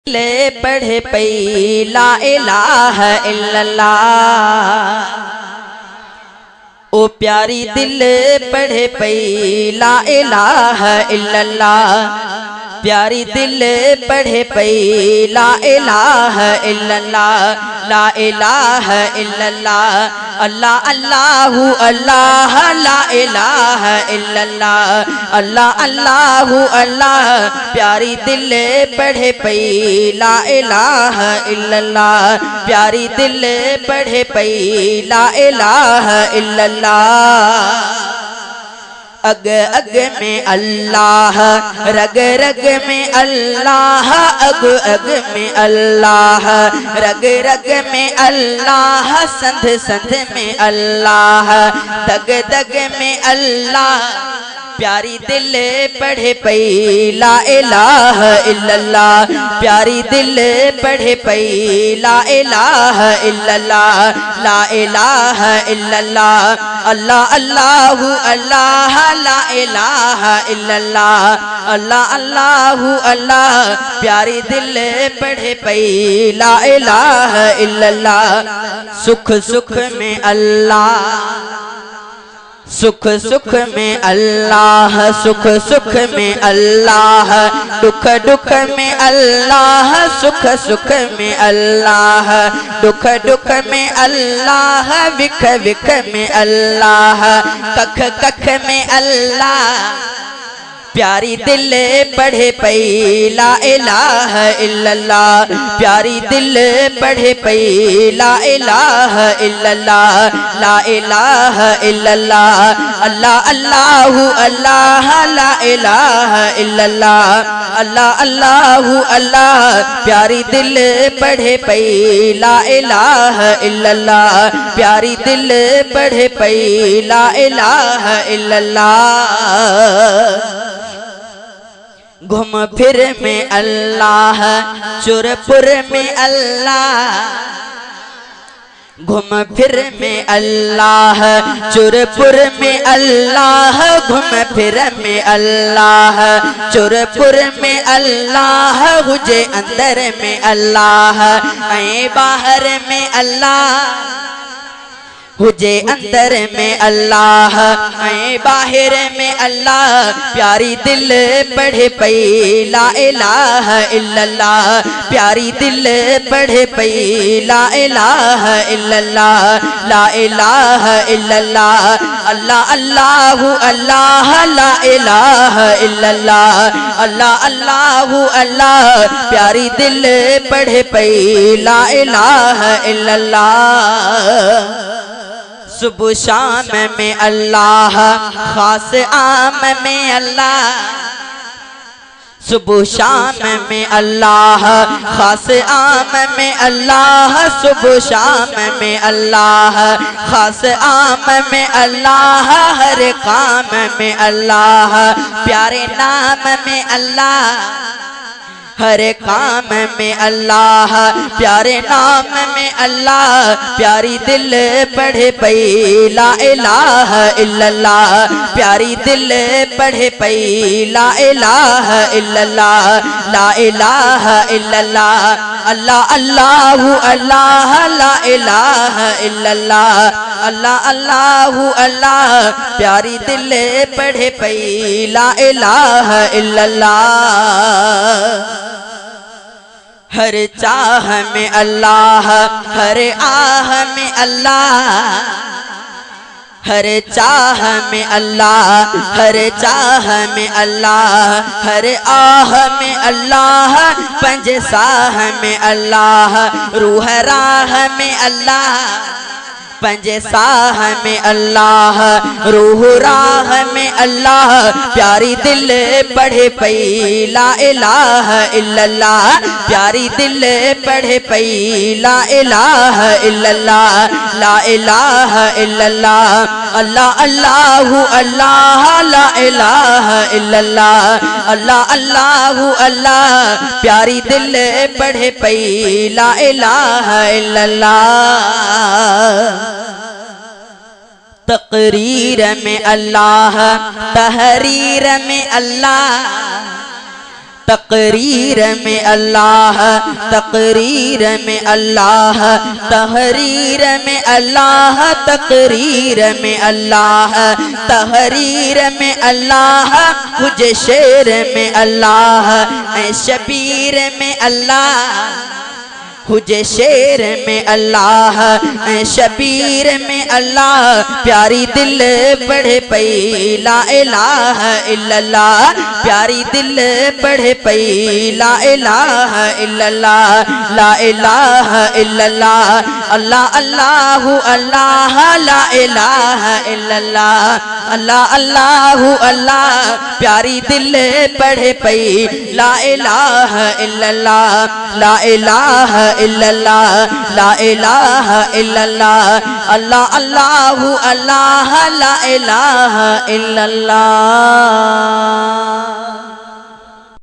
ले पढ़े पई ला इलाहा इल्लल्लाह। ओ प्यारी दिल पढ़े पई ला इलाहा इल्लल्लाह। प्यारी दिल पढ़े पई ला इलाहा इल्लल्लाह। ला इलाहा इल्लल्लाह। अल्लाह अल्लाहु अल्लाह ला इलाहा इल्लल्लाह। अल्लाह अल्लाहु अल्लाह। प्यारी दिल पढ़े पई ला इलाहा इल्लल्लाह। प्यारी दिल पढ़े पई ला इलाहा इल्लल्लाह। अग अग में अल्लाह, रग रग में अल्लाह, अग अग में अल्लाह, रग रग में अल्लाह, संध संध में अल्लाह, दग दग में अल्लाह। प्यारी दिल पढ़े पई ला इलाहा इल्लल्लाह। प्यारी दिल पढ़े पई ला इलाहा इल्लल्लाह। ला इलाहा इल्लल्लाह। अल्लाह अल्लाहु अल्लाह ला इलाहा इल्लल्लाह। अल्लाह अल्लाहु अल्लाह। प्यारी दिल पढ़े पई ला इलाहा इल्लल्लाह। सुख सुख में अल्लाह, सुख सुख में अल्लाह, सुख सुख में अल्लाह, दुख दुख में अल्लाह, सुख सुख में अल्लाह, दुख दुख में अल्लाह, विख विख में अल्लाह, कख कख में अल्लाह। प्यारी दिल पढ़े पई ला इलाहा इल्लल्लाह। प्यारी दिल पढ़े पई ला इलाहा इल्लल्लाह। ला इलाहा इल्लल्लाह। अल्लाह अल्लाहु अल्लाह ला इलाहा इल्लल्लाह। अल्लाह अल्लाहु अल्लाह। प्यारी दिल पढ़े पई ला इलाहा इल्लल्लाह। प्यारी दिल पढ़े पई ला इलाहा इल्लल्लाह। घूम फिर में अल्लाह, चुरपुर में अल्लाह, घूम फिर में अल्लाह, चुरपुर में अल्लाह, घूम फिर में अल्लाह, चुरपुर में अल्लाह, हुजे अंदर में अल्लाह, ऐ बाहर में अल्लाह, हुजे अंदर में अल्लाह, ऐ बाहर में अल्लाह। प्यारी दिल पढ़े पई ला इलाहा इल्लल्लाह। प्यारी दिल पढ़े पई ला इलाहा इल्लल्लाह। ला इलाहा इल्लल्लाह। अल्लाह अल्लाहु अल्लाह ला इलाहा इल्लल्लाह। अल्लाह अल्लाहु अल्लाह। प्यारी दिल पढ़े पई ला इलाहा इल्लल्लाह। सुबह शाम में अल्लाह, खास आम में अल्लाह, सुबह शाम में अल्लाह, खास आम में अल्लाह, सुबह शाम में अल्लाह, खास आम में अल्लाह, हर काम में अल्लाह, प्यारे नाम में अल्लाह, हर काम में अल्लाह, प्यारे नाम में अल्लाह। प्यारी दिल पढ़े पई ला इलाहा इल्लल्लाह। प्यारी दिल पढ़े पई ला इलाहा इल्लल्लाह। ला इलाहा इल्लल्लाह। अल्लाह अल्लाहु अल्लाह ला इलाहा इल्लल्लाह। अल्लाह अल्लाहु अल्लाह। प्यारी दिल पढ़े पई ला इलाहा इल्लल्लाह। हर चाह में अल्लाह, हर आह में अल्लाह, हर चाह में अल्लाह, हर चाह में अल्लाह, हर आह में अल्लाह, पंज साह में अल्लाह, रूह राह में अल्लाह, पंज साह में अल्लाह, रूह राह में अल्लाह। प्यारी दिल पढ़े पई ला इलाहा इल्लल्लाह। प्यारी दिल पढ़े पई ला इलाहा इल्लल्लाह। ला इलाहा इल्लल्लाह। अल्लाह अल्लाहु अल्लाह ला इलाहा इल्लल्लाह। अल्लाह अल्लाहु अल्लाह। प्यारी दिल पढ़े पई ला इलाहा इल्लल्लाह। तकरीर में अल्लाह, तहरीर में अल्लाह, तकरीर में अल्लाह, तकरीर में अल्लाह, तहरीर में अल्लाह, तकरीर में अल्लाह, तहरीर में अल्लाह, मुझे शेर में अल्लाह, शबीर में अल्लाह, मुझे शेर में अल्लाह, शबीर में अल्लाह, प्यारी दिल पढ़े पई ला इलाहा इल्लल्लाह, प्यारी दिल पढ़े पई ला इलाहा इल्लल्लाह, ला इलाहा इल्लल्लाह, अल्लाह अल्लाह अल्लाह, ला इलाहा इल्लल्लाह, अल्लाह अल्लाह अल्लाह, प्यारी दिल पढ़े पई ला इलाहा इल्लल्लाह, ला इलाहा इल्लल्लाह, ला इलाहा इल्लल्लाह, अल्लाह अल्लाह अल्लाह, ला इलाहा इल्लल्लाह।